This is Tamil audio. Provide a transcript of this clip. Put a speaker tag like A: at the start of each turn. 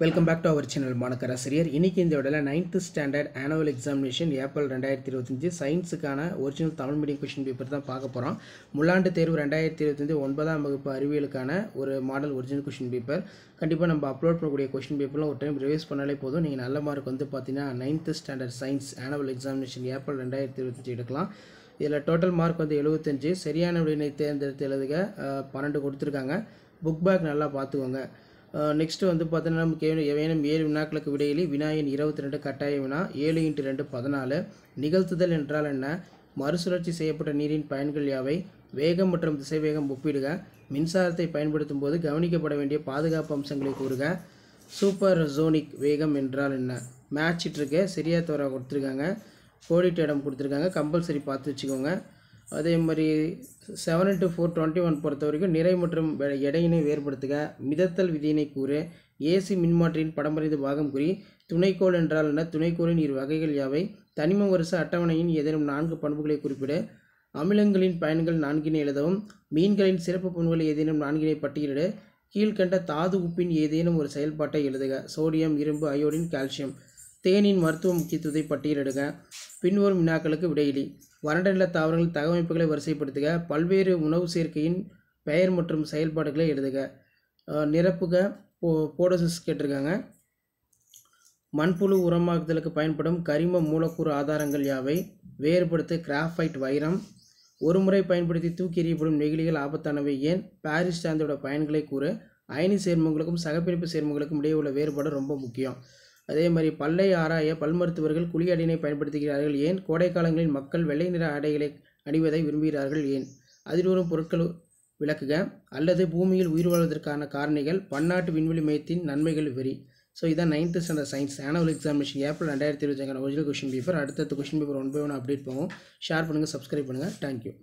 A: Welcome back to our channel மாணக்கர் ஆசிரியர். இன்றைக்கி இந்த விடல 9th standard annual examination April 2025 சயின்ஸுக்கான original Tamil medium question paper தான் பார்க்க போகிறோம். முள்ளாண்டு தேர்வு 2025 9ஆம் வகுப்பு அறிவியலுக்கான ஒரு மாடல் ஒரிஜினல் கொஷின் பேப்பர். கண்டிப்பாக நம்ம அப்லோட் பண்ணக்கூடிய கொஷின் பேப்பர்லாம் ஒரு டைம் ரிவைஸ் பண்ணாலே போதும். நீங்கள் நல்ல மார்க் வந்து பார்த்தீங்கன்னா 9th standard science annual examination April 2025 எடுக்கலாம். இதில் டோட்டல் மார்க் வந்து 75. சரியான விடையினை தேர்ந்தெடுத்து எழுதுக 12 கொடுத்துருக்காங்க. புக் பேக் நல்லா பார்த்துக்கோங்க. நெக்ஸ்ட்டு வந்து பார்த்தீங்கன்னா நமக்கு ஏதேனும் 7 வினாக்களுக்கு விடையிலி வினா எண் 22 கட்டாய வினா 7 × 2 14. நிகழ்த்துதல் என்றால் என்ன? மறுசுழற்சி செய்யப்பட்ட நீரின் பயன்கள் யாவை? வேகம் மற்றும் திசைவேகம் ஒப்பிடுக. மின்சாரத்தை பயன்படுத்தும் போது கவனிக்கப்பட வேண்டிய பாதுகாப்பு அம்சங்களை கூறுக. சூப்பர் சோனிக் வேகம் என்றால் என்ன? மேட்ச் இருக்கு, சரியா தவறாக கொடுத்துருக்காங்க. கோடிட்ட இடம் கொடுத்துருக்காங்க, கம்பல்சரி பார்த்து வச்சுக்கோங்க. அதே மாதிரி 7 × 4 21 பொறுத்த வரைக்கும் நிறை மற்றும் எடையினை வேறுபடுத்துக. மிதத்தல் விதியினை கூறு. ஏசி மின்மாற்றியின் படம் வரைந்து பாகம் குறி. துணைக்கோள் என்றால் என்ன? துணைக்கோளின் இரு வகைகள் யாவை? தனிம வரிசை அட்டவணையின் ஏதேனும் 4 பண்புகளை குறிப்பிடு. அமிலங்களின் பயன்கள் 4 எழுதவும். மீன்களின் சிறப்பு பண்புகள் ஏதேனும் 4 பட்டியலிடு. கீழ்கண்ட தாது உப்பின் ஏதேனும் ஒரு செயல்பாட்டை எழுதுக. சோடியம், இரும்பு, அயோடின், கால்சியம். தேனின் மருத்துவ முக்கியத்துவத்தை பட்டியலிடுக. பின்வரும் வினாக்களுக்கு விடையிலி. வறண்ட நில தாவரங்கள் தகவமைப்புகளை வரிசைப்படுத்துக. பல்வேறு உணவு சேர்க்கையின் பெயர் மற்றும் செயல்பாடுகளை எழுதுக. நிரப்புக. போடோசிஸ் கேட்டிருக்காங்க. மண்புழு உரமாக்குதலுக்கு பயன்படும் கரிம மூலக்கூறு ஆதாரங்கள் யாவை? வேறுபடுத்த. கிராஃபைட், வைரம். ஒரு முறை பயன்படுத்தி தூக்கி எறியப்படும் நெகிழிகள் ஆபத்தானவை ஏன்? பாரிஸ் சார்ந்தோட பயன்களை கூறு. அயனி சேர்மங்களுக்கும் சகப்பிணைப்பு சேர்மங்களுக்கும் இடையே உள்ள வேறுபாடு ரொம்ப முக்கியம். அதே மாதிரி பல்லை ஆராய பல் மருத்துவர்கள் குழி அடியினை பயன்படுத்துகிறார்கள் ஏன்? கோடை காலங்களில் மக்கள் வெள்ளை நிற ஆடைகளை அணிவதை விரும்புகிறார்கள் ஏன்? அதில் வரும் பொருட்கள் விளக்குக. அல்லது பூமியில் உயிர் வாழ்வதற்கான காரணிகள். பன்னாட்டு விண்வெளி மையத்தின் நன்மைகள் வெறி. ஸோ இதான் 9th standard science annual examination April 2025 original question paper. அடுத்தடுத்த கொஷின் பேப்பர் 1 by 1 அப்டேட் பண்ணுவோம். ஷேர் பண்ணுங்கள், சப்ஸ்கிரைப் பண்ணுங்கள். தேங்க்யூ.